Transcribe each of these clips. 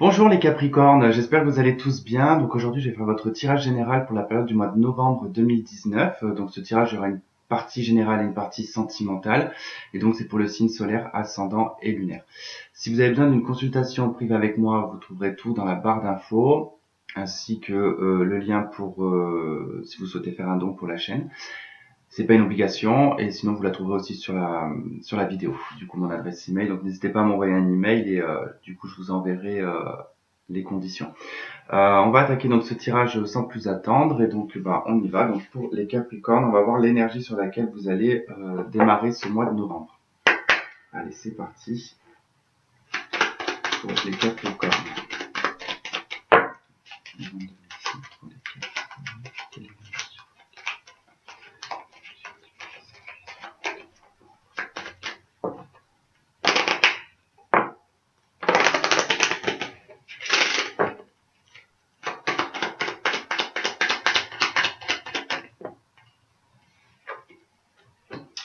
Bonjour les Capricornes, j'espère que vous allez tous bien. Donc aujourd'hui, je vais faire votre tirage général pour la période du mois de novembre 2019. Donc ce tirage, il y aura une partie générale et une partie sentimentale. Et donc c'est pour le signe solaire, ascendant et lunaire. Si vous avez besoin d'une consultation privée avec moi, vous trouverez tout dans la barre d'infos, ainsi que le lien pour si vous souhaitez faire un don pour la chaîne. C'est pas une obligation et sinon vous la trouverez aussi sur la vidéo. Du coup mon adresse email, donc n'hésitez pas à m'envoyer un email et du coup je vous enverrai les conditions. On va attaquer donc ce tirage sans plus attendre et donc on y va. Donc pour les Capricornes, on va voir l'énergie sur laquelle vous allez démarrer ce mois de novembre. Allez, c'est parti pour les Capricornes.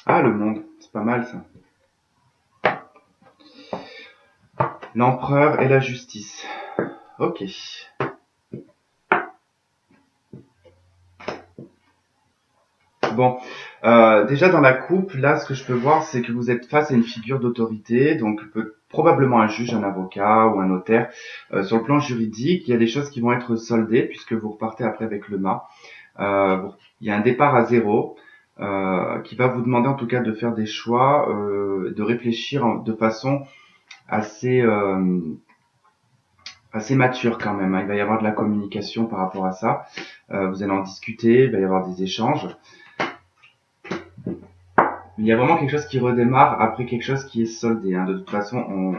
Ah, le monde, c'est pas mal ça. L'empereur et la justice. Ok. Bon, déjà dans la coupe, là, ce que je peux voir, c'est que vous êtes face à une figure d'autorité, donc probablement un juge, un avocat ou un notaire. Sur le plan juridique, il y a des choses qui vont être soldées puisque vous repartez après avec le mât. Il y a un départ à zéro qui va vous demander en tout cas de faire des choix, de réfléchir de façon assez assez mature quand même, hein. Il va y avoir de la communication par rapport à ça. Vous allez en discuter, il va y avoir des échanges. Il y a vraiment quelque chose qui redémarre après quelque chose qui est soldé, hein. De toute façon,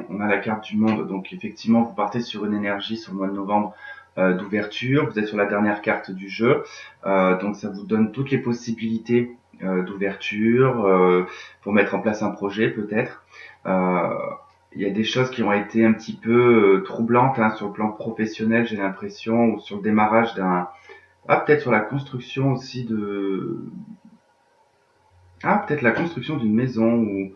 on a la carte du monde, donc effectivement, vous partez sur une énergie sur le mois de novembre d'ouverture. Vous êtes sur la dernière carte du jeu, donc ça vous donne toutes les possibilités d'ouverture pour mettre en place un projet peut-être. Euh, il y a des choses qui ont été un petit peu troublantes hein, sur le plan professionnel, j'ai l'impression, ou sur le démarrage d'un... Ah, peut-être sur la construction aussi de... Ah, peut-être la construction d'une maison ou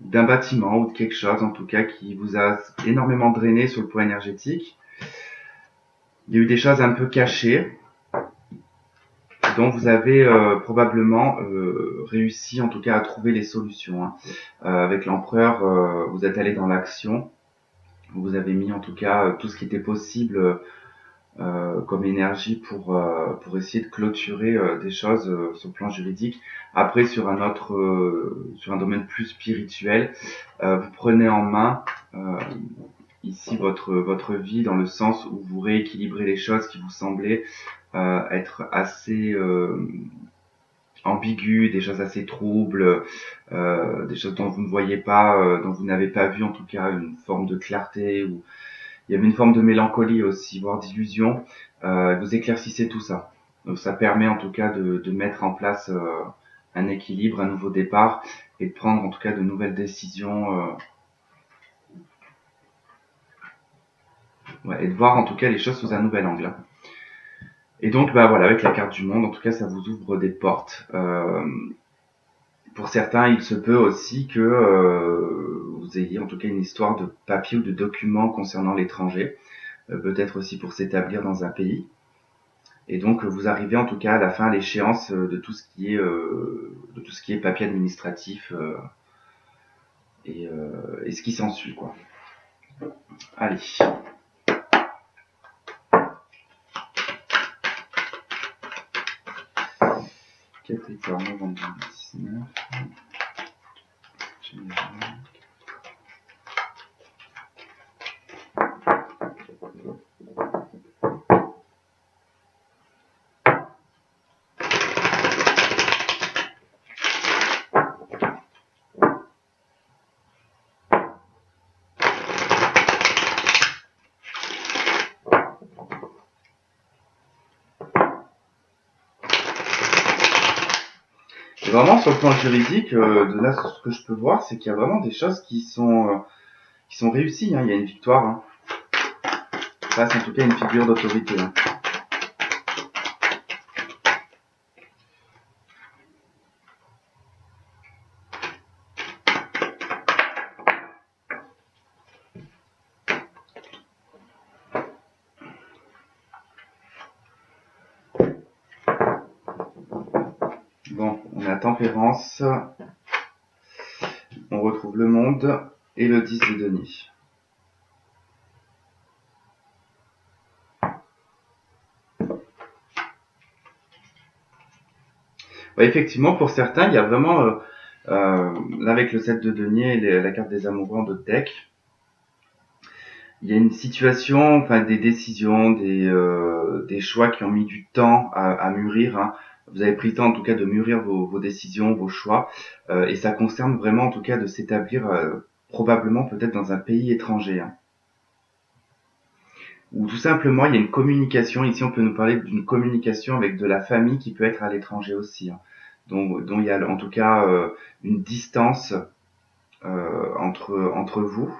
d'un bâtiment ou de quelque chose en tout cas qui vous a énormément drainé sur le plan énergétique. Il y a eu des choses un peu cachées dont vous avez probablement réussi en tout cas à trouver les solutions, hein. Avec l'empereur, vous êtes allé dans l'action, vous avez mis en tout cas tout ce qui était possible comme énergie pour essayer de clôturer des choses sur le plan juridique. Après sur un domaine plus spirituel, vous prenez en main ici votre vie dans le sens où vous rééquilibrez les choses qui vous semblaient être assez ambiguës, des choses assez troubles, des choses dont vous ne voyez pas, dont vous n'avez pas vu en tout cas une forme de clarté ou il y avait une forme de mélancolie aussi, voire d'illusion. Vous éclaircissez tout ça. Donc ça permet en tout cas de mettre en place un équilibre, un nouveau départ et de prendre en tout cas de nouvelles décisions ouais, et de voir en tout cas les choses sous un nouvel angle. Et donc voilà, avec la carte du monde, en tout cas ça vous ouvre des portes. Pour certains, il se peut aussi que vous ayez en tout cas une histoire de papier ou de documents concernant l'étranger, peut-être aussi pour s'établir dans un pays. Et donc vous arrivez en tout cas à la fin à l'échéance de tout ce qui est papier administratif et ce qui s'ensuit quoi. Allez. Capricorne, novembre 2019. Et vraiment sur le plan juridique, de là ce que je peux voir, c'est qu'il y a vraiment des choses qui sont réussies, hein. Il y a une victoire, hein. Ça c'est en tout cas une figure d'autorité, hein. On a tempérance, on retrouve le monde et le 10 de denier. Ouais, effectivement, pour certains, il y a vraiment, là avec le 7 de denier et la carte des amoureux en d'autres decks, il y a une situation, enfin des décisions, des choix qui ont mis du temps à mûrir. Hein. Vous avez pris le temps en tout cas de mûrir vos décisions, vos choix, et ça concerne vraiment en tout cas de s'établir probablement peut-être dans un pays étranger. Hein. Ou tout simplement il y a une communication, ici on peut nous parler d'une communication avec de la famille qui peut être à l'étranger aussi. Hein. Dont il y a en tout cas une distance entre vous.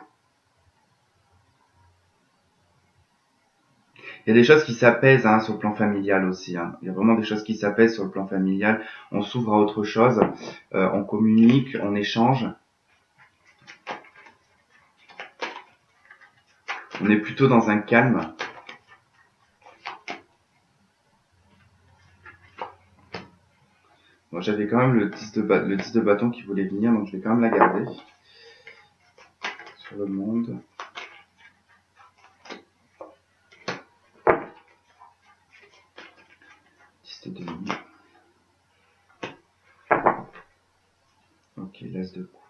Il y a des choses qui s'apaisent hein, sur le plan familial aussi. Hein. Il y a vraiment des choses qui s'apaisent sur le plan familial. On s'ouvre à autre chose, on communique, on échange. On est plutôt dans un calme. Bon, j'avais quand même le 10 de bâton qui voulait venir, donc je vais quand même la garder. Sur le monde. De denier. Ok, l'as de coupe.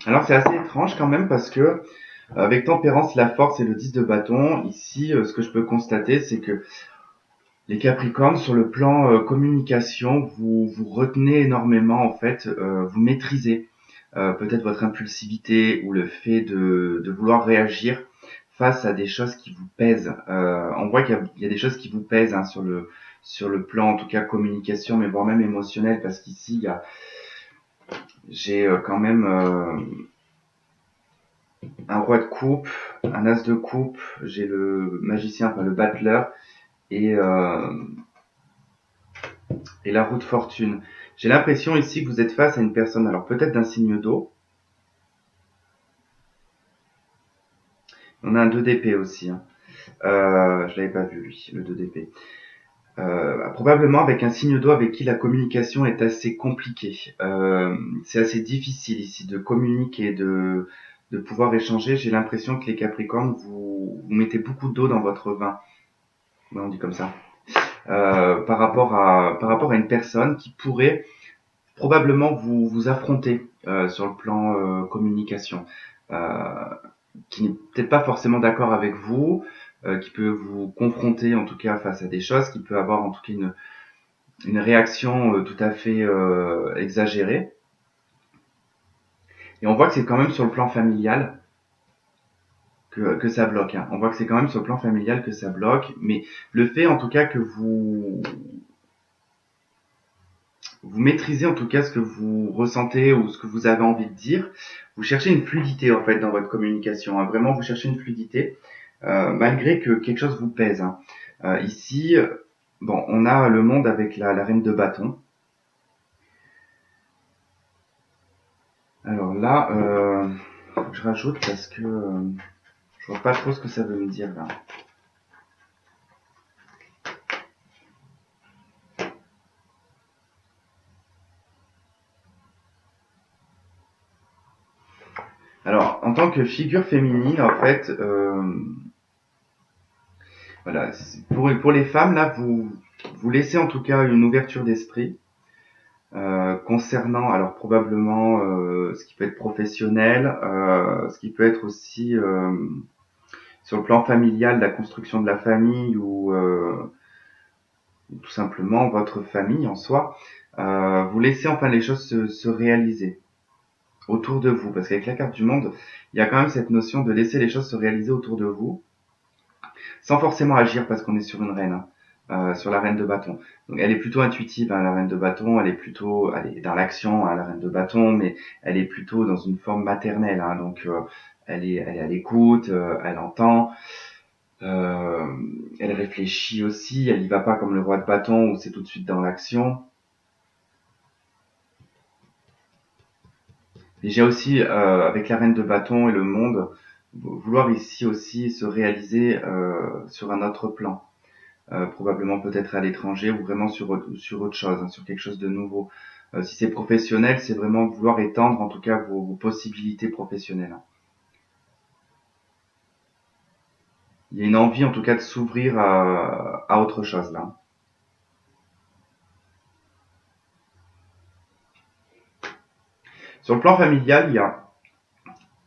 Alors c'est assez étrange quand même parce que avec tempérance, la force et le 10 de bâton, ici ce que je peux constater c'est que les Capricornes, sur le plan communication, vous retenez énormément en fait, vous maîtrisez peut-être votre impulsivité ou le fait de vouloir réagir face à des choses qui vous pèsent. On voit qu'il y a des choses qui vous pèsent hein, sur le plan en tout cas communication, mais voire même émotionnel, parce qu'ici j'ai quand même un roi de coupe, un as de coupe, j'ai le magicien, enfin le battleur et la roue de fortune. J'ai l'impression ici que vous êtes face à une personne, alors peut-être d'un signe d'eau. On a un 2 d'épée aussi. Hein. Je l'avais pas vu lui, le 2 d'épée. Probablement avec un signe d'eau avec qui la communication est assez compliquée. C'est assez difficile ici de communiquer, de pouvoir échanger. J'ai l'impression que les Capricornes, vous mettez beaucoup d'eau dans votre vin. Ouais, on dit comme ça. Par rapport à une personne qui pourrait probablement vous affronter sur le plan communication, qui n'est peut-être pas forcément d'accord avec vous, qui peut vous confronter en tout cas face à des choses, qui peut avoir en tout cas une réaction tout à fait exagérée. Et on voit que c'est quand même sur le plan familial que ça bloque. Hein. On voit que c'est quand même sur le plan familial que ça bloque, mais le fait en tout cas que vous maîtrisez en tout cas ce que vous ressentez ou ce que vous avez envie de dire. Vous cherchez une fluidité en fait dans votre communication. Hein. Vraiment, vous cherchez une fluidité malgré que quelque chose vous pèse. Hein. Ici, bon, on a le monde avec la reine de bâton. Alors là, je rajoute parce que je vois pas trop ce que ça veut me dire là. Alors, en tant que figure féminine, en fait, voilà, pour les femmes, là, vous laissez en tout cas une ouverture d'esprit concernant, alors probablement ce qui peut être professionnel, ce qui peut être aussi sur le plan familial, la construction de la famille ou tout simplement votre famille en soi. Vous laissez enfin les choses se réaliser autour de vous, parce qu'avec la carte du monde, il y a quand même cette notion de laisser les choses se réaliser autour de vous, sans forcément agir parce qu'on est sur une reine, hein, sur la reine de bâton. Donc elle est plutôt intuitive, hein, la reine de bâton, elle est dans l'action, hein, la reine de bâton, mais elle est plutôt dans une forme maternelle, hein, donc elle est à l'écoute, elle entend, euh, elle réfléchit aussi, elle y va pas comme le roi de bâton où c'est tout de suite dans l'action. Et j'ai aussi, avec la reine de bâton et le monde, vouloir ici aussi se réaliser sur un autre plan. Probablement peut-être à l'étranger ou vraiment sur autre chose, hein, sur quelque chose de nouveau. Si c'est professionnel, c'est vraiment vouloir étendre en tout cas vos possibilités professionnelles, hein. Il y a une envie en tout cas de s'ouvrir à autre chose là. Sur le plan familial,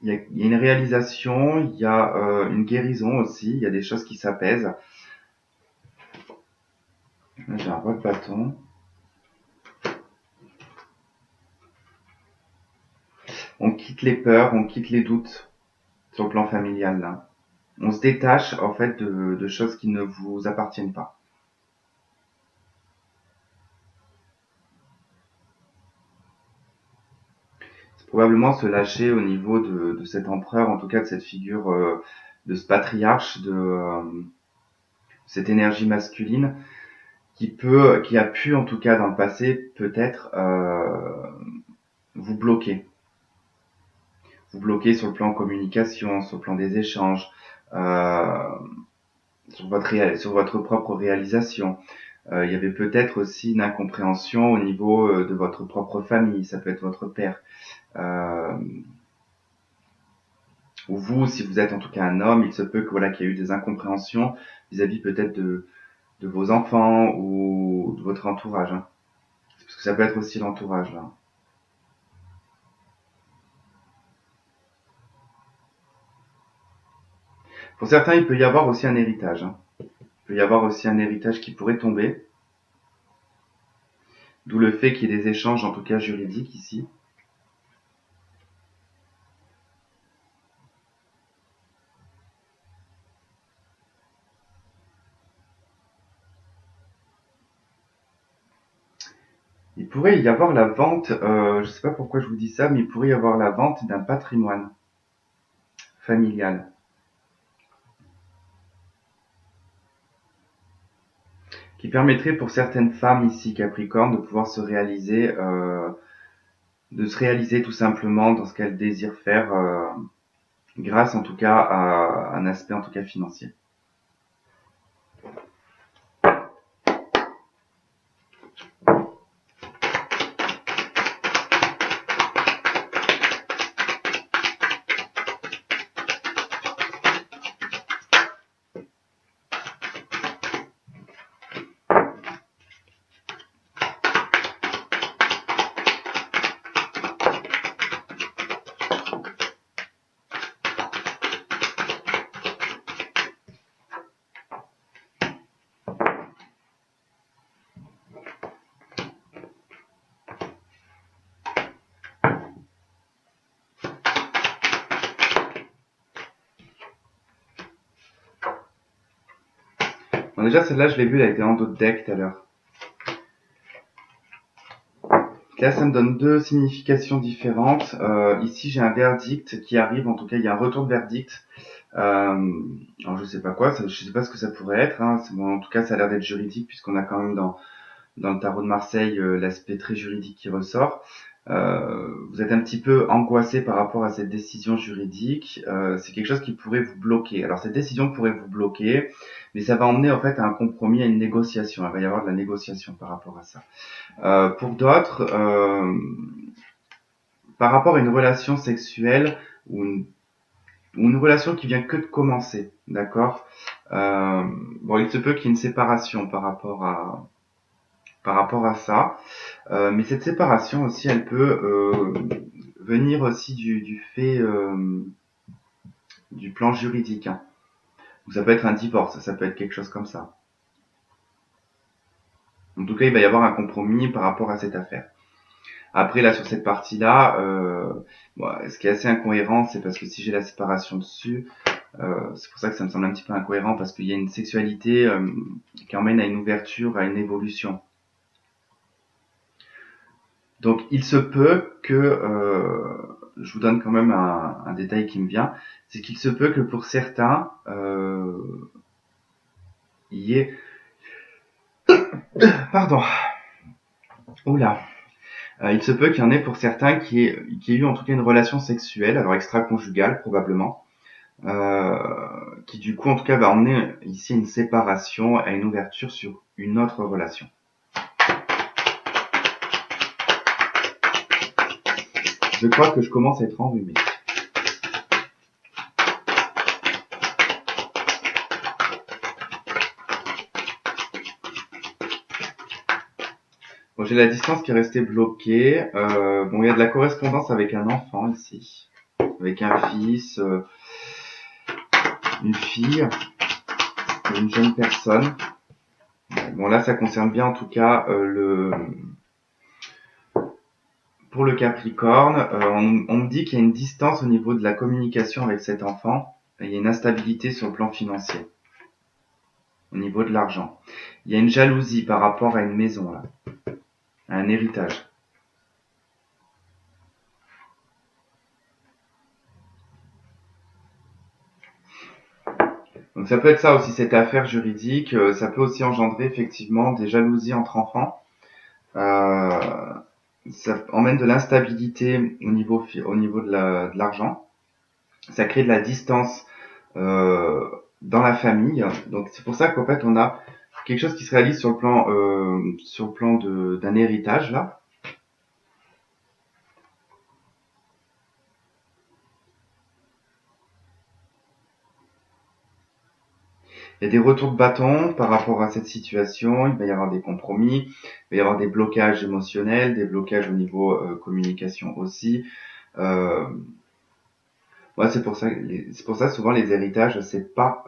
il y a une réalisation, il y a une guérison aussi, il y a des choses qui s'apaisent. Là, j'ai un roi de bâton. On quitte les peurs, on quitte les doutes sur le plan familial là. On se détache en fait de choses qui ne vous appartiennent pas. C'est probablement se lâcher au niveau de cet empereur, en tout cas de cette figure, de ce patriarche, de cette énergie masculine qui a pu en tout cas dans le passé peut-être vous bloquer. Vous bloquer sur le plan communication, sur le plan des échanges, euh, sur votre propre réalisation. Il y avait peut-être aussi une incompréhension au niveau de votre propre famille, ça peut être votre père. Euh, ou vous, si vous êtes en tout cas un homme, il se peut que voilà qu'il y ait eu des incompréhensions vis-à-vis peut-être de vos enfants ou de votre entourage, hein. Parce que ça peut être aussi l'entourage là. Pour certains, il peut y avoir aussi un héritage, hein. Il peut y avoir aussi un héritage qui pourrait tomber, d'où le fait qu'il y ait des échanges en tout cas juridiques ici. Il pourrait y avoir la vente, je ne sais pas pourquoi je vous dis ça, mais il pourrait y avoir la vente d'un patrimoine familial qui permettrait pour certaines femmes ici Capricorne de pouvoir de se réaliser tout simplement dans ce qu'elles désirent faire, grâce en tout cas à un aspect en tout cas financier. Bon, déjà celle-là je l'ai vue, elle a été en d'autres decks tout à l'heure. Là, ça me donne deux significations différentes. Ici, j'ai un verdict qui arrive. En tout cas, il y a un retour de verdict. Alors, je sais pas quoi. Je sais pas ce que ça pourrait être, hein. Bon, en tout cas, ça a l'air d'être juridique puisqu'on a quand même dans le tarot de Marseille l'aspect très juridique qui ressort. Vous êtes un petit peu angoissé par rapport à cette décision juridique. C'est quelque chose qui pourrait vous bloquer. Alors, cette décision pourrait vous bloquer, mais ça va emmener en fait à un compromis, à une négociation. Il va y avoir de la négociation par rapport à ça. Pour d'autres, par rapport à une relation sexuelle ou une relation qui vient que de commencer, d'accord. Bon, il se peut qu'il y ait une séparation par rapport à ça, mais cette séparation aussi, elle peut venir aussi du fait du plan juridique, hein. Donc ça peut être un divorce, ça peut être quelque chose comme ça. En tout cas, il va y avoir un compromis par rapport à cette affaire. Après, là, sur cette partie-là, bon, ce qui est assez incohérent, c'est parce que si j'ai la séparation dessus, c'est pour ça que ça me semble un petit peu incohérent, parce qu'il y a une sexualité qui emmène à une ouverture, à une évolution. Donc, il se peut que, je vous donne quand même un détail qui me vient, c'est qu'il se peut que pour certains, il y ait... Pardon. Oula. Il se peut qu'il y en ait pour certains qui aient eu en tout cas une relation sexuelle, alors extra-conjugale probablement, qui du coup en tout cas va emmener ici une séparation et une ouverture sur une autre relation. Je crois que je commence à être enrhumé. Bon, j'ai la distance qui est restée bloquée. Bon, il y a de la correspondance avec un enfant ici, avec un fils, une fille, une jeune personne. Bon, là, ça concerne bien en tout cas pour le Capricorne. On me dit qu'il y a une distance au niveau de la communication avec cet enfant. Et il y a une instabilité sur le plan financier, au niveau de l'argent. Il y a une jalousie par rapport à une maison, là, à un héritage. Donc ça peut être ça aussi, cette affaire juridique. Ça peut aussi engendrer effectivement des jalousies entre enfants. Ça emmène de l'instabilité au niveau de l'argent. Ça crée de la distance dans la famille. Donc c'est pour ça qu'en fait on a quelque chose qui se réalise sur le plan d'un héritage là. Il y a des retours de bâton par rapport à cette situation. Il va y avoir des compromis, il va y avoir des blocages émotionnels, des blocages au niveau communication aussi. Euh, ouais, c'est pour ça souvent les héritages, c'est pas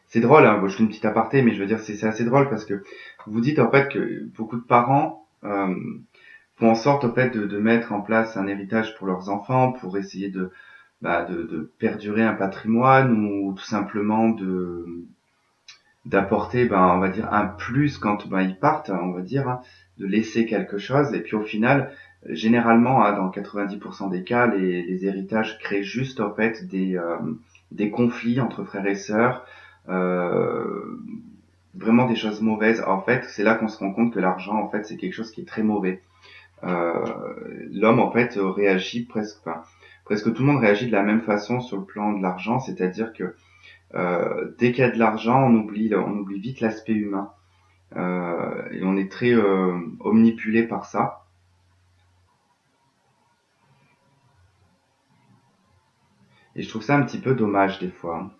c'est drôle, hein, je fais une petite aparté, mais je veux dire, c'est assez drôle parce que vous dites en fait que beaucoup de parents font en sorte en fait de mettre en place un héritage pour leurs enfants, pour essayer de perdurer un patrimoine ou tout simplement d'apporter, on va dire, un plus quand ils partent, on va dire, hein, de laisser quelque chose. Et puis au final, généralement, hein, dans 90% des cas, les héritages créent juste en fait des conflits entre frères et sœurs, euh, vraiment des choses mauvaises. En fait, c'est là qu'on se rend compte que l'argent, en fait, c'est quelque chose qui est très mauvais. Euh, L'homme, en fait, réagit presque tout le monde réagit de la même façon sur le plan de l'argent, c'est-à-dire que dès qu'il y a de l'argent, on oublie vite l'aspect humain. Et on est très omnipulé par ça. Et je trouve ça un petit peu dommage des fois, hein.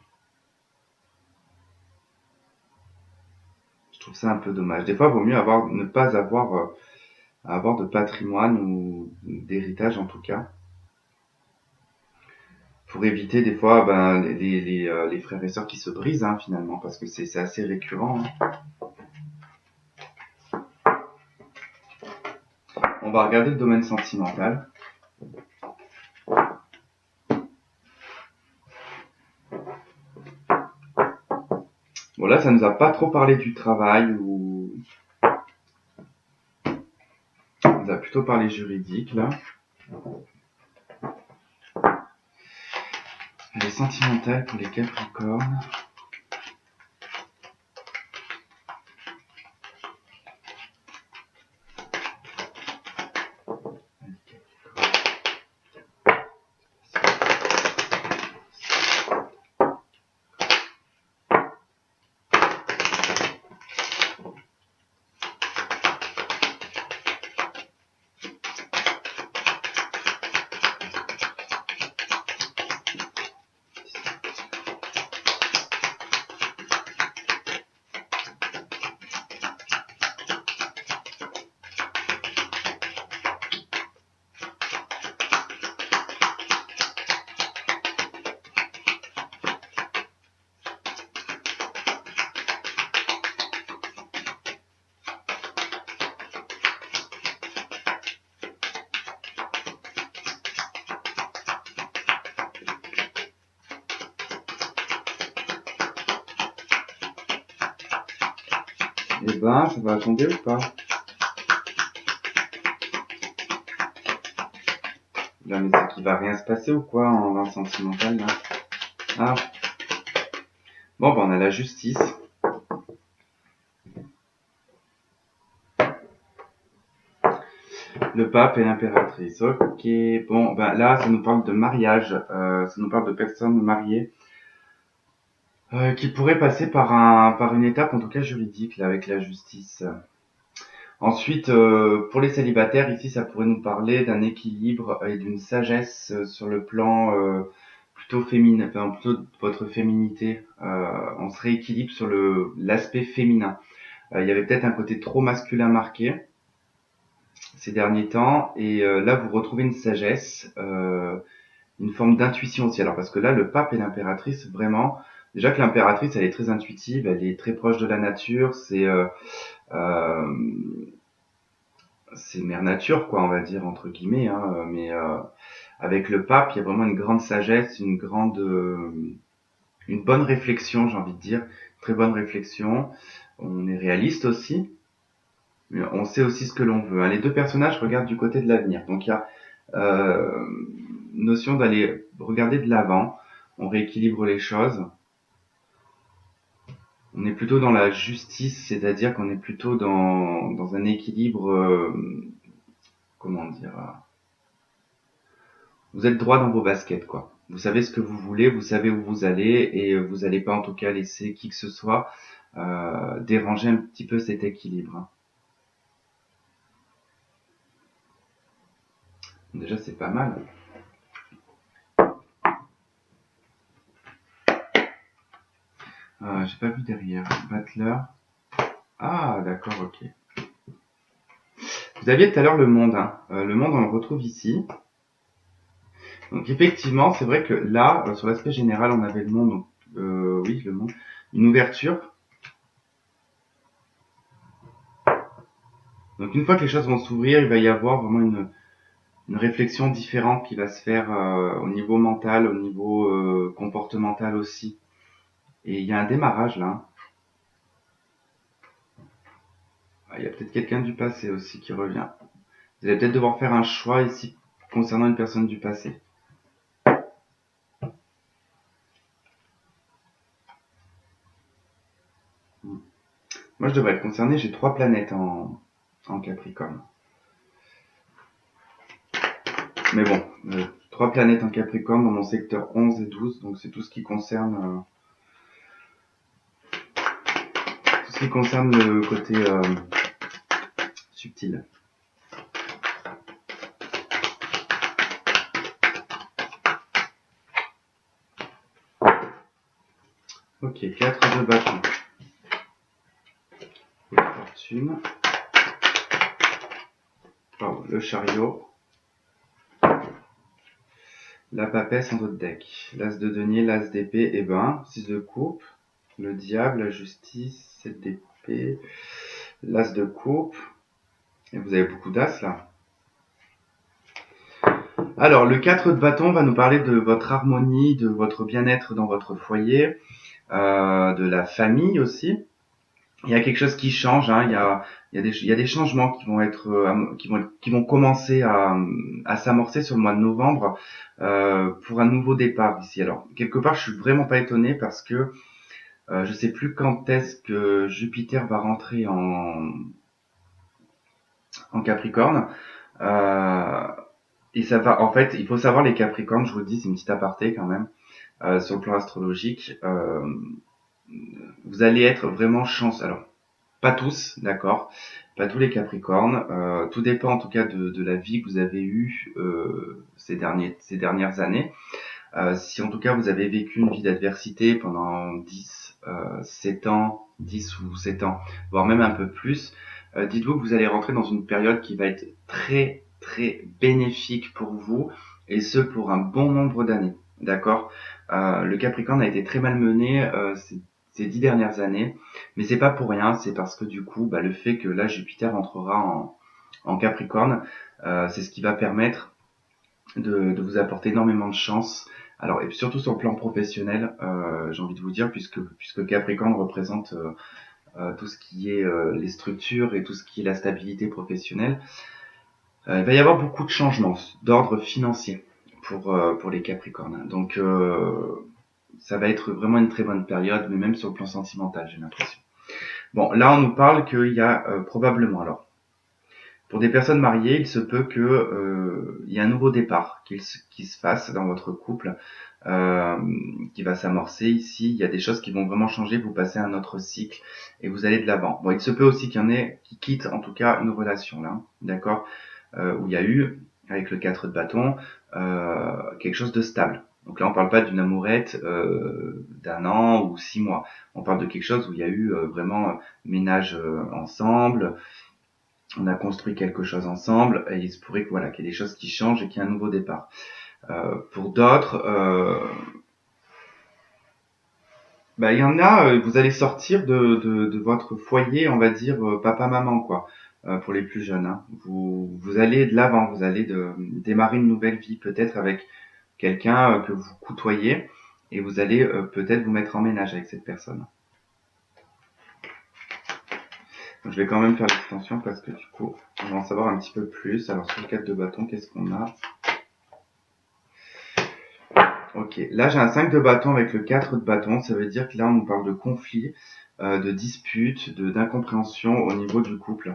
Je trouve ça un peu dommage. Des fois, il vaut mieux ne pas avoir de patrimoine ou d'héritage en tout cas, pour éviter des fois les frères et sœurs qui se brisent, hein, finalement, parce que c'est assez récurrent, hein. On va regarder le domaine sentimental. Bon là, ça nous a pas trop parlé du travail ou ça nous a plutôt parlé juridique là. Les sentimentales pour les Capricornes. Eh ben, ça va tomber ou pas? Là, mais c'est qu'il va rien se passer ou quoi en sentimental là? Ah, bon, on a la justice. Le pape et l'impératrice. Ok, bon, ben là, ça nous parle de mariage, ça nous parle de personnes mariées qui pourraient passer par une étape, en tout cas juridique, là, avec la justice. Ensuite, pour les célibataires, ici, ça pourrait nous parler d'un équilibre et d'une sagesse sur le plan plutôt féminin, enfin, plutôt de votre féminité. On se rééquilibre sur l'aspect féminin. Il y avait peut-être un côté trop masculin marqué ces derniers temps, et là, vous retrouvez une sagesse, une forme d'intuition aussi. Alors, parce que là, le pape et l'impératrice, vraiment, déjà que l'impératrice, elle est très intuitive, elle est très proche de la nature, euh, c'est mère nature, quoi, on va dire, entre guillemets, hein, mais avec le pape, il y a vraiment une grande sagesse, une bonne réflexion, j'ai envie de dire, très bonne réflexion. On est réaliste aussi, mais on sait aussi ce que l'on veut, hein. Les deux personnages regardent du côté de l'avenir, donc il y a euh, notion d'aller regarder de l'avant, on rééquilibre les choses. On est plutôt dans la justice, c'est-à-dire qu'on est plutôt dans un équilibre, comment dire, vous êtes droit dans vos baskets, quoi. Vous savez ce que vous voulez, vous savez où vous allez, et vous n'allez pas en tout cas laisser qui que ce soit déranger un petit peu cet équilibre, hein. Déjà, c'est pas mal. J'ai pas vu derrière. Butler. Ah, d'accord, ok. Vous aviez tout à l'heure le monde, hein. Le monde, on le retrouve ici. Donc effectivement, c'est vrai que là, sur l'aspect général, on avait le monde, donc, oui, le monde, une ouverture. Donc une fois que les choses vont s'ouvrir, il va y avoir vraiment une réflexion différente qui va se faire au niveau mental, au niveau comportemental aussi. Et il y a un démarrage là, hein. Ah, il y a peut-être quelqu'un du passé aussi qui revient. Vous allez peut-être devoir faire un choix ici concernant une personne du passé. Moi, je devrais être concerné. J'ai 3 planètes en Capricorne. Mais bon, 3 planètes en Capricorne dans mon secteur 11 et 12. Donc c'est tout ce qui concerne le côté subtil. Ok, 4 de bâton. La fortune. Pardon, le chariot. La papesse en d'autres deck. L'as de denier, l'as d'épée, et ben, 6 de coupe. Le diable, la justice, 7 d'épée. L'as de coupe. Et vous avez beaucoup d'as là. Alors, le 4 de bâton va nous parler de votre harmonie, de votre bien-être dans votre foyer, de la famille aussi. Il y a quelque chose qui change, hein. Il y a des changements qui vont être, qui vont commencer à s'amorcer sur le mois de novembre pour un nouveau départ ici. Alors, quelque part, je suis vraiment pas étonné parce que je sais plus quand est-ce que Jupiter va rentrer en Capricorne. Euh, et ça va, en fait, il faut savoir les Capricornes, je vous le dis, c'est une petite aparté quand même, sur le plan astrologique. Vous allez être vraiment chance. Alors, pas tous, d'accord, pas tous les Capricornes. Tout dépend en tout cas de la vie que vous avez eue ces dernières années. Si en tout cas vous avez vécu une vie d'adversité pendant 10, 7 ans, 10 ou 7 ans, voire même un peu plus, dites-vous que vous allez rentrer dans une période qui va être très très bénéfique pour vous, et ce pour un bon nombre d'années, d'accord. Le Capricorne a été très mal mené ces 10 dernières années, mais c'est pas pour rien, c'est parce que du coup, bah, le fait que là Jupiter entrera en Capricorne, c'est ce qui va permettre de vous apporter énormément de chance. Alors, et surtout sur le plan professionnel, j'ai envie de vous dire, puisque Capricorne représente tout ce qui est les structures et tout ce qui est la stabilité professionnelle, il va y avoir beaucoup de changements d'ordre financier pour les Capricornes. Donc, ça va être vraiment une très bonne période, mais même sur le plan sentimental, j'ai l'impression. Bon, là, on nous parle qu'il y a probablement, alors, Pour des personnes mariées, il se peut que il y ait un nouveau départ qui se fasse dans votre couple, euh, qui va s'amorcer ici. Il y a des choses qui vont vraiment changer, vous passez à un autre cycle et vous allez de l'avant. Bon, il se peut aussi qu'il y en ait qui quittent en tout cas une relation là, d'accord, où il y a eu, avec le 4 de bâton, quelque chose de stable. Donc là, on parle pas d'une amourette d'un an ou 6 mois. On parle de quelque chose où il y a eu vraiment ménage ensemble, on a construit quelque chose ensemble, et il se pourrait que voilà, qu'il y ait des choses qui changent et qu'il y ait un nouveau départ. Pour d'autres, il y en a, vous allez sortir de votre foyer, on va dire papa-maman, quoi, pour les plus jeunes. Hein. Vous allez de l'avant, vous allez démarrer une nouvelle vie, peut-être avec quelqu'un que vous côtoyez, et vous allez peut-être vous mettre en ménage avec cette personne. Donc, je vais quand même faire l'extension parce que du coup, on va en savoir un petit peu plus. Alors sur le 4 de bâton, qu'est-ce qu'on a? Ok, là j'ai un 5 de bâton avec le 4 de bâton, ça veut dire que là on nous parle de conflit, de dispute, d'incompréhension au niveau du couple.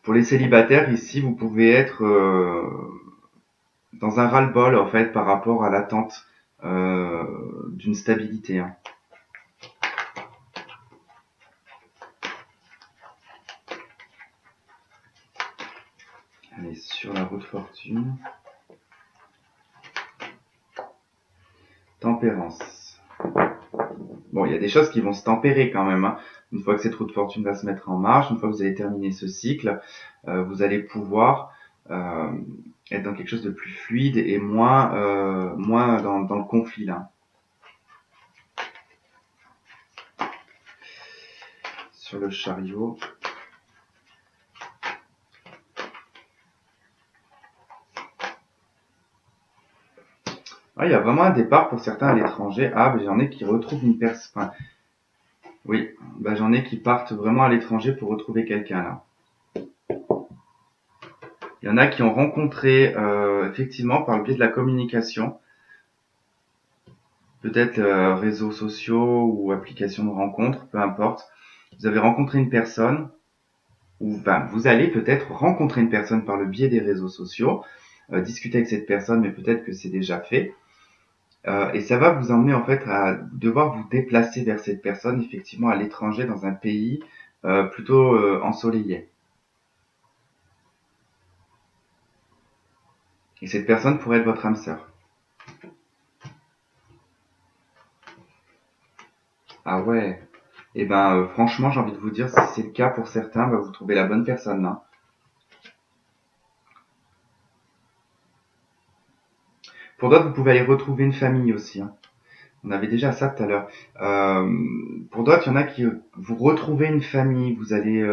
Pour les célibataires ici, vous pouvez être dans un ras-le-bol en fait par rapport à l'attente d'une stabilité. Hein. Allez, sur la route fortune. Tempérance. Bon, il y a des choses qui vont se tempérer quand même. Hein. Une fois que cette route fortune va se mettre en marche, une fois que vous allez terminer ce cycle, vous allez pouvoir être dans quelque chose de plus fluide et moins dans le conflit là. Sur le chariot. Ah, il y a vraiment un départ pour certains à l'étranger. Ah, j'en ai qui retrouvent une personne. Enfin, oui, j'en ai qui partent vraiment à l'étranger pour retrouver quelqu'un là. Il y en a qui ont rencontré effectivement par le biais de la communication, peut-être réseaux sociaux ou applications de rencontres, peu importe. Vous avez rencontré une personne, ou vous allez peut-être rencontrer une personne par le biais des réseaux sociaux, discuter avec cette personne, mais peut-être que c'est déjà fait. Et ça va vous emmener en fait à devoir vous déplacer vers cette personne, effectivement à l'étranger, dans un pays plutôt ensoleillé. Et cette personne pourrait être votre âme sœur. Ah ouais. Et franchement, j'ai envie de vous dire, si c'est le cas pour certains, vous trouvez la bonne personne là. Pour d'autres, vous pouvez aller retrouver une famille aussi. Hein. On avait déjà ça tout à l'heure. Pour d'autres, il y en a qui vous retrouvez une famille, vous allez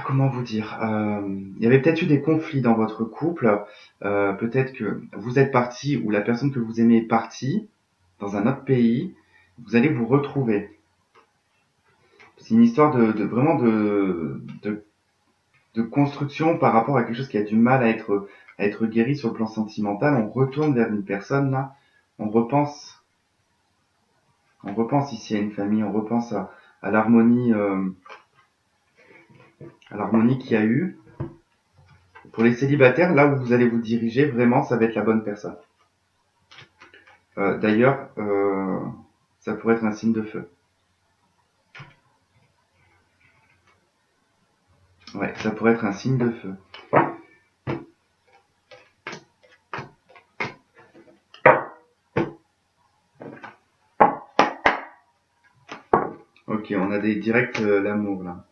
comment vous dire, il y avait peut-être eu des conflits dans votre couple, peut-être que vous êtes parti ou la personne que vous aimez est partie dans un autre pays, vous allez vous retrouver. C'est une histoire vraiment de construction par rapport à quelque chose qui a du mal à être guéri sur le plan sentimental. On retourne vers une personne là, on repense, on repense ici à une famille, on repense à l'harmonie, qu'il y a eu. Pour les célibataires, là où vous allez vous diriger, vraiment, ça va être la bonne personne. D'ailleurs, ça pourrait être un signe de feu. Ouais, ça pourrait être un signe de feu. Ok, on a des directs l'amour là.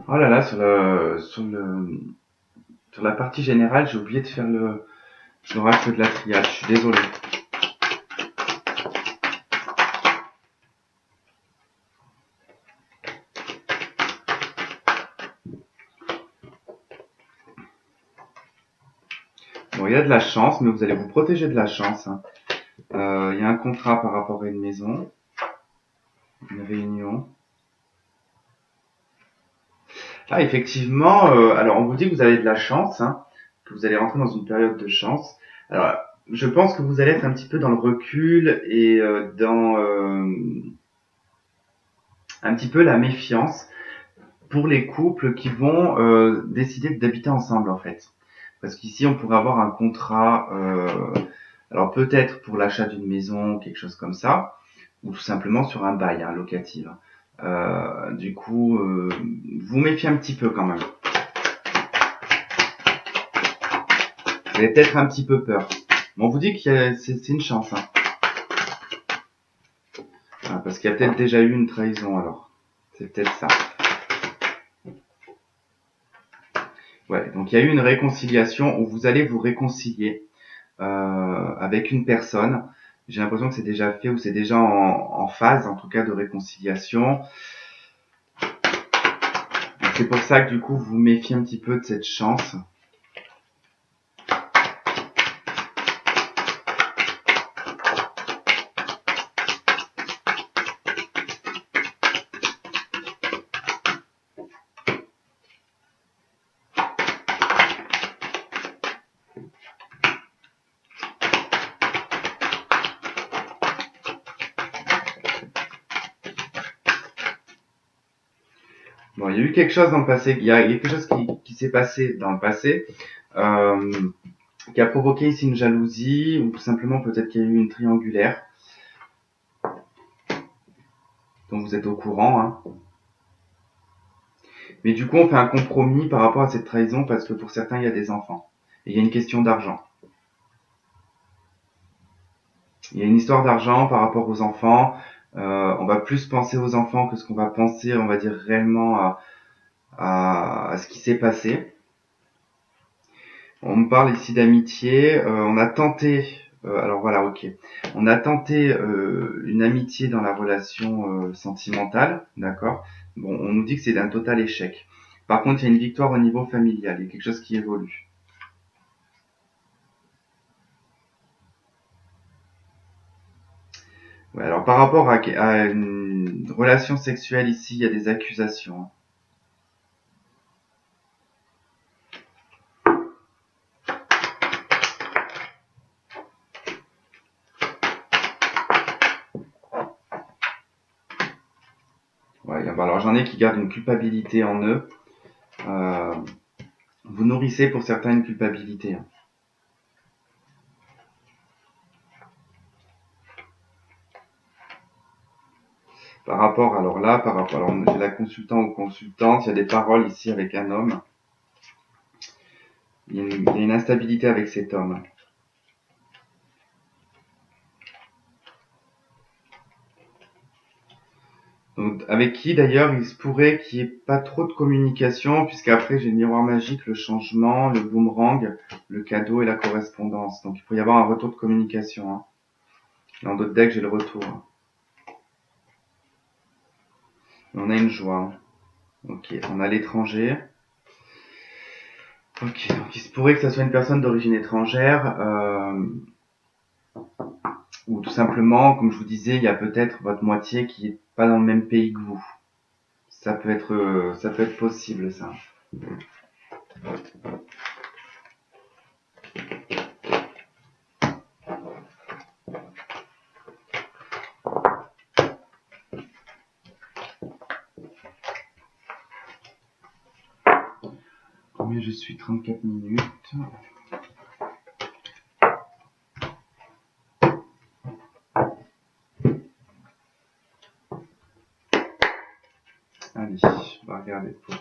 Oh là là, sur la partie générale, j'ai oublié de faire l'oracle de la triade. Je suis désolé. Bon, il y a de la chance, mais vous allez vous protéger de la chance. Hein. Il y a un contrat par rapport à une maison, une réunion. Ah, effectivement, alors on vous dit que vous avez de la chance, hein, que vous allez rentrer dans une période de chance. Alors, je pense que vous allez être un petit peu dans le recul et dans un petit peu la méfiance pour les couples qui vont décider d'habiter ensemble en fait. Parce qu'ici, on pourrait avoir un contrat, alors peut-être pour l'achat d'une maison, quelque chose comme ça, ou tout simplement sur un bail hein, locatif. Du coup, vous méfiez un petit peu quand même. Vous avez peut-être un petit peu peur. Mais on vous dit que c'est une chance. Hein. Ah, parce qu'il y a peut-être déjà eu une trahison alors. C'est peut-être ça. Ouais, donc il y a eu une réconciliation où vous allez vous réconcilier avec une personne. J'ai l'impression que c'est déjà fait ou c'est déjà en phase, en tout cas, de réconciliation. C'est pour ça que du coup, vous méfiez un petit peu de cette chance. Bon, il y a eu quelque chose dans le passé, il y a quelque chose qui s'est passé dans le passé, qui a provoqué ici une jalousie, ou tout simplement peut-être qu'il y a eu une triangulaire, dont vous êtes au courant. Hein. Mais du coup, on fait un compromis par rapport à cette trahison, parce que pour certains, il y a des enfants. Et il y a une question d'argent. Il y a une histoire d'argent par rapport aux enfants. On va plus penser aux enfants que ce qu'on va penser, on va dire, réellement à ce qui s'est passé. On me parle ici d'amitié. On a tenté, alors voilà, ok. On a tenté une amitié dans la relation sentimentale, d'accord. Bon, on nous dit que c'est d'un total échec. Par contre, il y a une victoire au niveau familial. Il y a quelque chose qui évolue. Ouais, alors par rapport à une relation sexuelle ici, il y a des accusations. Ouais, alors j'en ai qui gardent une culpabilité en eux. Euh, vous nourrissez pour certains une culpabilité. Hein. Par rapport, alors là, par rapport, alors j'ai la consultant ou consultante, il y a des paroles ici avec un homme. Il y a une instabilité avec cet homme. Donc, avec qui d'ailleurs il se pourrait qu'il n'y ait pas trop de communication, puisqu'après j'ai le miroir magique, le changement, le boomerang, le cadeau et la correspondance. Donc il pourrait y avoir un retour de communication. Hein. Dans d'autres decks, j'ai le retour. On a une joie. Ok, on a l'étranger. Ok, donc il se pourrait que ça soit une personne d'origine étrangère, ou tout simplement, comme je vous disais, il y a peut-être votre moitié qui est pas dans le même pays que vous. Ça peut être possible, ça. Combien je suis 34 minutes. Allez, on va regarder pour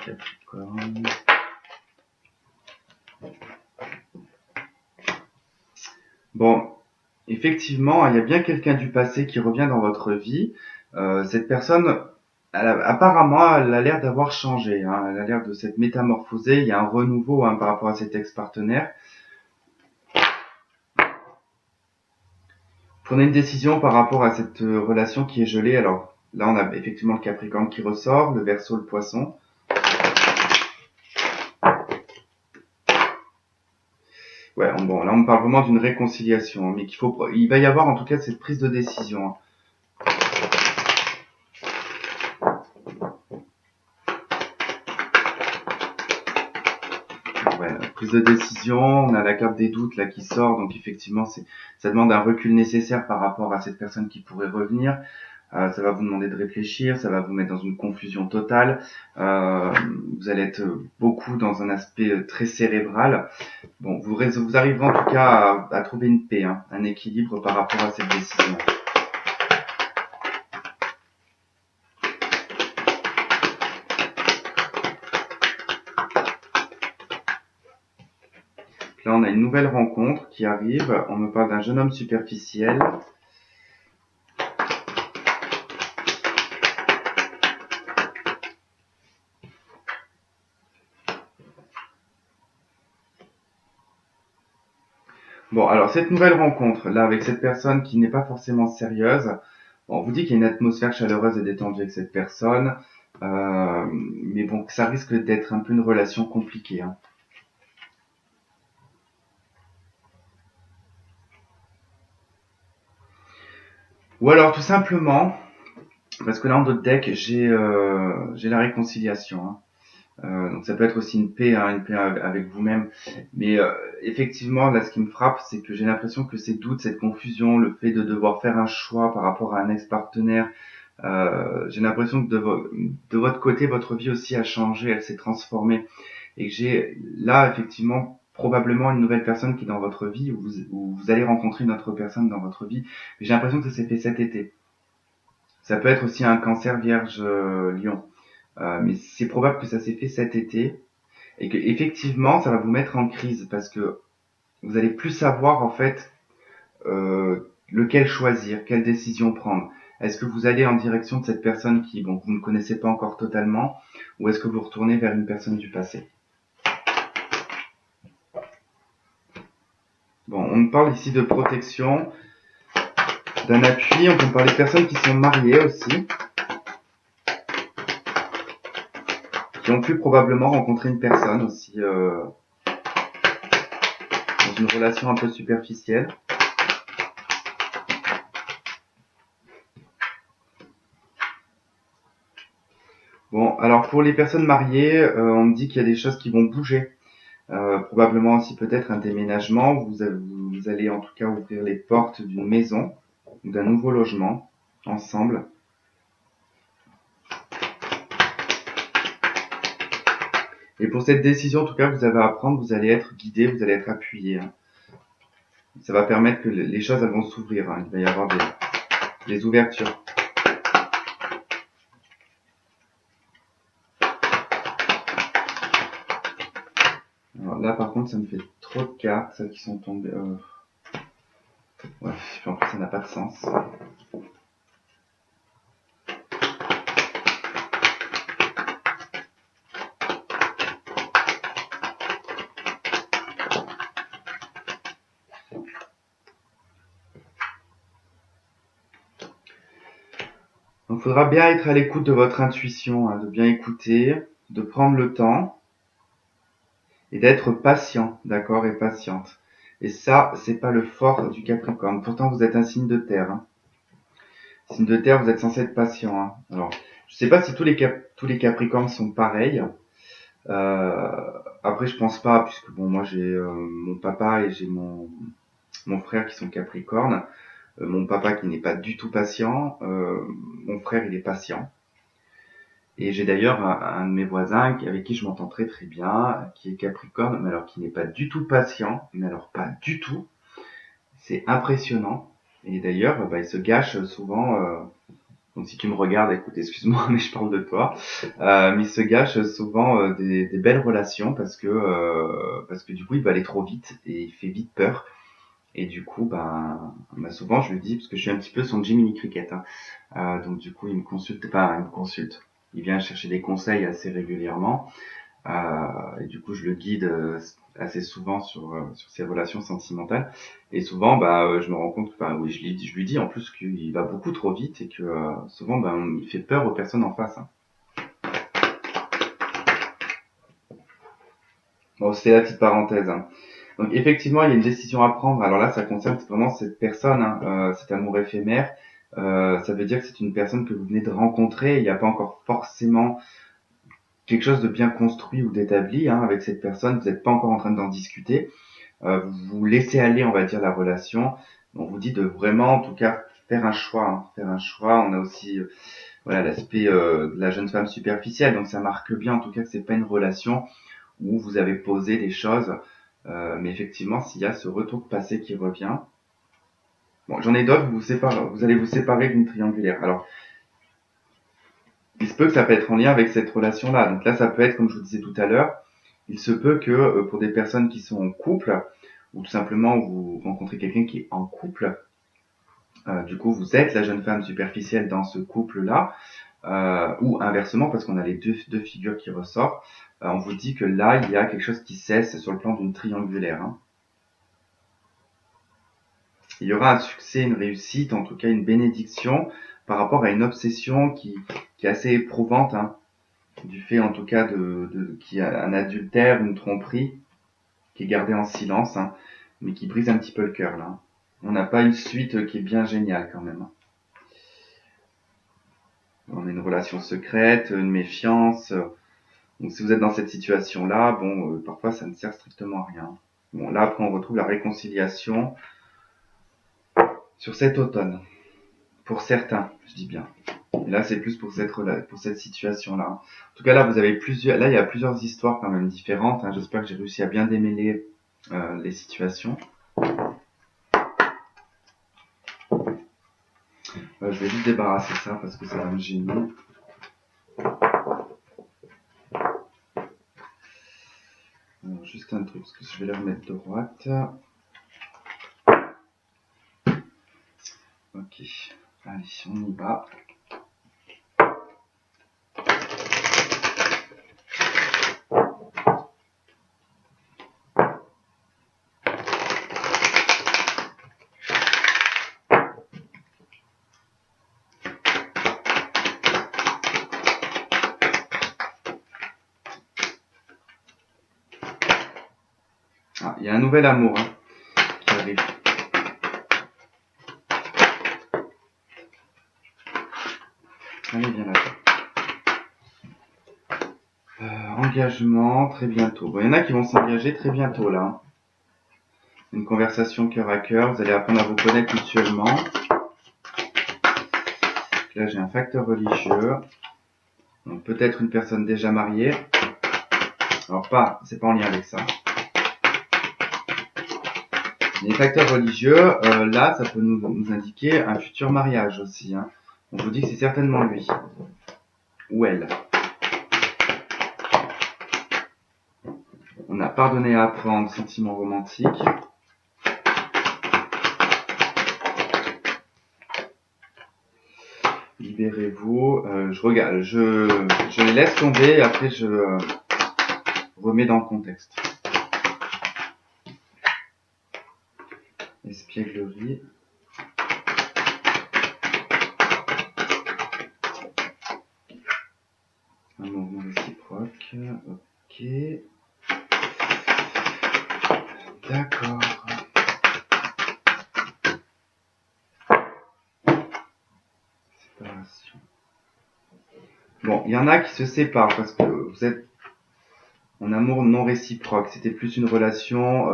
Capricorne. Bon, effectivement, il y a bien quelqu'un du passé qui revient dans votre vie. Cette personne, apparemment, elle a l'air d'avoir changé. Hein. Elle a l'air de s'être métamorphosée. Il y a un renouveau hein, par rapport à cet ex-partenaire. Prenez une décision par rapport à cette relation qui est gelée. Alors là, on a effectivement le Capricorne qui ressort, le Verseau, le Poisson. Ouais, bon, là on parle vraiment d'une réconciliation, hein, mais il va y avoir en tout cas cette prise de décision, hein. Ouais, prise de décision, on a la carte des doutes là qui sort, donc effectivement ça demande un recul nécessaire par rapport à cette personne qui pourrait revenir. Ça va vous demander de réfléchir, ça va vous mettre dans une confusion totale. Euh, Vous allez être beaucoup dans un aspect très cérébral. Bon, vous arriverez en tout cas à trouver une paix, hein, un équilibre par rapport à cette décision. Là, on a une nouvelle rencontre qui arrive. On me parle d'un jeune homme superficiel. Bon, alors cette nouvelle rencontre, là, avec cette personne qui n'est pas forcément sérieuse, bon, on vous dit qu'il y a une atmosphère chaleureuse et détendue avec cette personne, mais bon, ça risque d'être un peu une relation compliquée, hein. Ou alors tout simplement, parce que là en d'autres decks, j'ai la réconciliation, hein. Donc ça peut être aussi une paix avec vous-même. Mais effectivement, là, ce qui me frappe, c'est que j'ai l'impression que ces doutes, cette confusion, le fait de devoir faire un choix par rapport à un ex-partenaire, j'ai l'impression que de votre côté, votre vie aussi a changé, elle s'est transformée. Et que j'ai là, effectivement, probablement une nouvelle personne qui est dans votre vie, où vous allez rencontrer une autre personne dans votre vie. Mais j'ai l'impression que ça s'est fait cet été. Ça peut être aussi un cancer vierge lion. Mais c'est probable que ça s'est fait cet été et que effectivement ça va vous mettre en crise parce que vous allez plus savoir en fait lequel choisir, quelle décision prendre. Est-ce que vous allez en direction de cette personne qui bon vous ne connaissez pas encore totalement ou est-ce que vous retournez vers une personne du passé? Bon, on me parle ici de protection, d'un appui, on peut me parler de personnes qui sont mariées aussi, qui ont pu probablement rencontrer une personne aussi dans une relation un peu superficielle. Bon, alors pour les personnes mariées, on me dit qu'il y a des choses qui vont bouger. Probablement aussi peut-être un déménagement. Vous allez en tout cas ouvrir les portes d'une maison ou d'un nouveau logement ensemble. Et pour cette décision, en tout cas, vous avez à prendre, vous allez être guidé, vous allez être appuyé, hein. Ça va permettre que les choses elles vont s'ouvrir, hein. Il va y avoir des ouvertures. Alors là, par contre, ça me fait trop de cartes, celles qui sont tombées. Ouais, en plus, ça n'a pas de sens. Donc, il faudra bien être à l'écoute de votre intuition, hein, de bien écouter, de prendre le temps et d'être patient, d'accord, et patiente. Et ça, c'est pas le fort du Capricorne. Pourtant, vous êtes un signe de terre, hein. Signe de terre, vous êtes censé être patient, hein. Alors, je sais pas si tous les Capricornes sont pareils. Euh, Après, je pense pas, puisque bon, moi j'ai mon papa et j'ai mon frère qui sont Capricornes. Mon papa qui n'est pas du tout patient. Mon frère, il est patient. Et j'ai d'ailleurs un de mes voisins avec qui je m'entends très très bien, qui est Capricorne, mais alors qui n'est pas du tout patient, mais alors pas du tout. C'est impressionnant. Et d'ailleurs, bah, il se gâche souvent. Donc si tu me regardes, écoute, excuse-moi, mais je parle de toi. Mais il se gâche souvent des belles relations parce que du coup, il va aller trop vite et il fait vite peur. Et du coup, bah souvent, je lui dis, parce que je suis un petit peu son Jiminy Cricket, hein. Donc du coup, il me consulte, enfin, il me consulte. Il vient chercher des conseils assez régulièrement. Et du coup, je le guide assez souvent sur ses relations sentimentales. Et souvent, je me rends compte, oui, je lui dis en plus qu'il va beaucoup trop vite et que souvent, il fait peur aux personnes en face, hein. Bon, c'est la petite parenthèse, hein. Donc effectivement, il y a une décision à prendre. Alors là, ça concerne vraiment cette personne, hein, cet amour éphémère. Ça veut dire que c'est une personne que vous venez de rencontrer. Il n'y a pas encore forcément quelque chose de bien construit ou d'établi, hein, avec cette personne. Vous n'êtes pas encore en train d'en discuter. Vous laissez aller, on va dire, la relation. On vous dit de vraiment, en tout cas, faire un choix. Hein, faire un choix. On a aussi voilà l'aspect de la jeune femme superficielle. Donc ça marque bien, en tout cas, que c'est pas une relation où vous avez posé des choses. Mais effectivement, s'il y a ce retour de passé qui revient. Bon, j'en ai d'autres, vous allez vous séparer d'une triangulaire. Alors, il se peut que ça peut être en lien avec cette relation-là. Donc là, ça peut être, comme je vous disais tout à l'heure, il se peut que pour des personnes qui sont en couple, ou tout simplement vous rencontrez quelqu'un qui est en couple, du coup, vous êtes la jeune femme superficielle dans ce couple-là, ou inversement, parce qu'on a les deux figures qui ressortent, on vous dit que là, il y a quelque chose qui cesse sur le plan d'une triangulaire. Hein. Il y aura un succès, une réussite, en tout cas une bénédiction par rapport à une obsession qui est assez éprouvante, hein, du fait en tout cas qu'il y a un adultère, une tromperie qui est gardée en silence, hein, mais qui brise un petit peu le cœur là. On n'a pas une suite qui est bien géniale quand même. On a une relation secrète, une méfiance. Donc si vous êtes dans cette situation-là, bon, parfois ça ne sert strictement à rien. Bon, là après on retrouve la réconciliation sur cet automne. Pour certains, je dis bien. Et là, c'est plus pour cette situation-là. En tout cas, là, il y a plusieurs histoires quand même différentes. Hein. J'espère que j'ai réussi à bien démêler les situations. Je vais juste débarrasser ça parce que ça va me gêner. Alors, juste un truc, parce que je vais la remettre de droite. Ok. Allez, on y va. Ah, il y a un nouvel amour hein, qui arrive. Allez, viens là. Engagement, très bientôt. Bon, il y en a qui vont s'engager très bientôt là. Une conversation cœur à cœur, vous allez apprendre à vous connaître mutuellement. Là, j'ai un facteur religieux. Donc, peut-être une personne déjà mariée. Alors, c'est pas en lien avec ça. Les facteurs religieux, là, ça peut nous indiquer un futur mariage aussi. Hein. On vous dit que c'est certainement lui. Ou elle. On a pardonné à apprendre, sentiment romantique. Libérez-vous. Je les laisse tomber et après je remets dans le contexte. Espièglerie. Un mouvement réciproque. Ok. D'accord. Séparation. Bon, il y en a qui se séparent parce que vous êtes en amour non réciproque. C'était plus une relation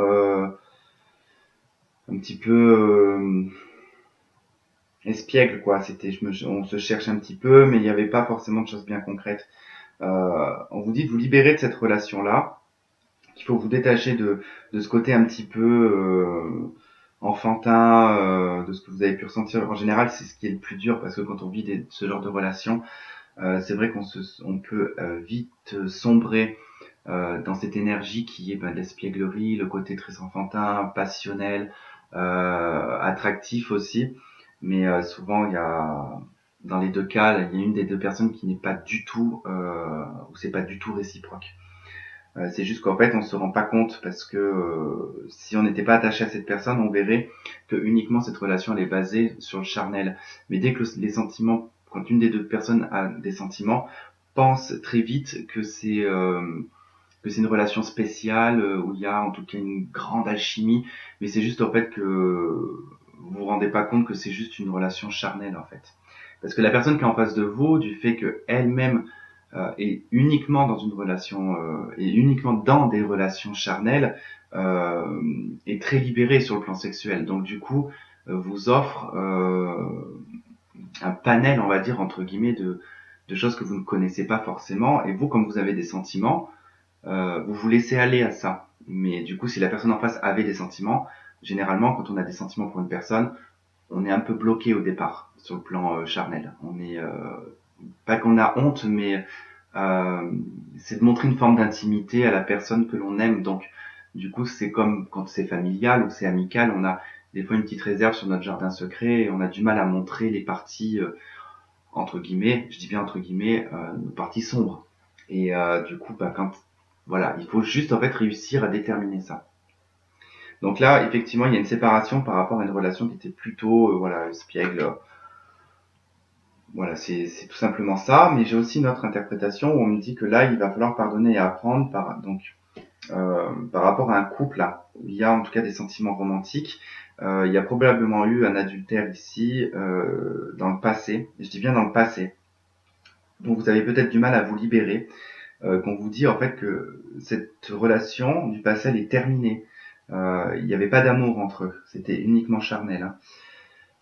un petit peu espiègle, quoi. On se cherche un petit peu, mais il n'y avait pas forcément de choses bien concrètes. On vous dit de vous libérer de cette relation-là, qu'il faut vous détacher de ce côté un petit peu enfantin, de ce que vous avez pu ressentir. En général, c'est ce qui est le plus dur, parce que quand on vit ce genre de relation, c'est vrai qu'on peut vite sombrer dans cette énergie qui est de l'espièglerie, le côté très enfantin, passionnel, attractif aussi. Mais souvent, dans les deux cas, il y a une des deux personnes qui n'est pas du tout, ou c'est pas du tout réciproque. C'est juste qu'en fait, on se rend pas compte parce que si on n'était pas attaché à cette personne, on verrait que uniquement cette relation elle est basée sur le charnel. Mais dès que les sentiments, quand une des deux personnes a des sentiments, pense très vite que que c'est une relation spéciale, où il y a en tout cas une grande alchimie, mais c'est juste en fait que vous vous rendez pas compte que c'est juste une relation charnelle en fait. Parce que la personne qui est en face de vous, du fait qu'elle-même est uniquement dans une relation, et uniquement dans des relations charnelles, est très libérée sur le plan sexuel. Donc du coup, vous offre un panel, on va dire, entre guillemets, de choses que vous ne connaissez pas forcément. Et vous, comme vous avez des sentiments, vous vous laissez aller à ça. Mais du coup, si la personne en face avait des sentiments, généralement, quand on a des sentiments pour une personne, on est un peu bloqué au départ sur le plan charnel. On est pas qu'on a honte, mais c'est de montrer une forme d'intimité à la personne que l'on aime. Donc, du coup, c'est comme quand c'est familial ou c'est amical, on a des fois une petite réserve sur notre jardin secret et on a du mal à montrer les parties entre guillemets, je dis bien entre guillemets, nos parties sombres. Et du coup, bah, quand voilà, il faut juste en fait réussir à déterminer ça. Donc là, effectivement, il y a une séparation par rapport à une relation qui était plutôt, voilà, espiègle. Voilà, c'est tout simplement ça. Mais j'ai aussi une autre interprétation où on me dit que là, il va falloir pardonner et apprendre par rapport à un couple là, où il y a en tout cas des sentiments romantiques. Il y a probablement eu un adultère ici dans le passé. Je dis bien dans le passé. Donc vous avez peut-être du mal à vous libérer. Qu'on vous dit en fait que cette relation du passé elle est terminée. Il n'y avait pas d'amour entre eux, c'était uniquement charnel.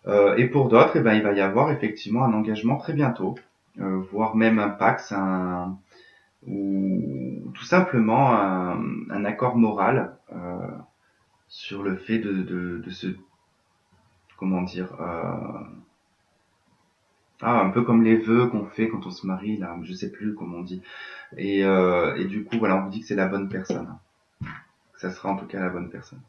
Hein. Et pour d'autres, eh ben, il va y avoir effectivement un engagement très bientôt, voire même un pax, ou tout simplement un accord moral sur le fait de se, comment dire, un peu comme les vœux qu'on fait quand on se marie, là, je sais plus comment on dit. Et du coup, voilà, on vous dit que c'est la bonne personne. Ça sera en tout cas la bonne personne.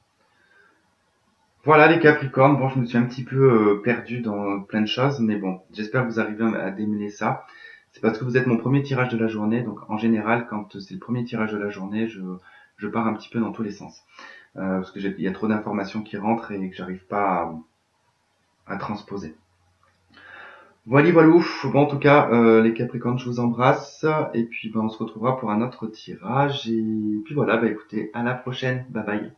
Voilà les Capricornes, bon je me suis un petit peu perdu dans plein de choses, mais bon, j'espère que vous arrivez à démêler ça. C'est parce que vous êtes mon premier tirage de la journée, donc en général quand c'est le premier tirage de la journée, je pars un petit peu dans tous les sens. Parce que il y a trop d'informations qui rentrent et que j'arrive pas à transposer. Voilà, voilou. Bon, en tout cas, les Capricornes, je vous embrasse. Et puis, ben, on se retrouvera pour un autre tirage. Et puis voilà, bah écoutez, à la prochaine. Bye bye.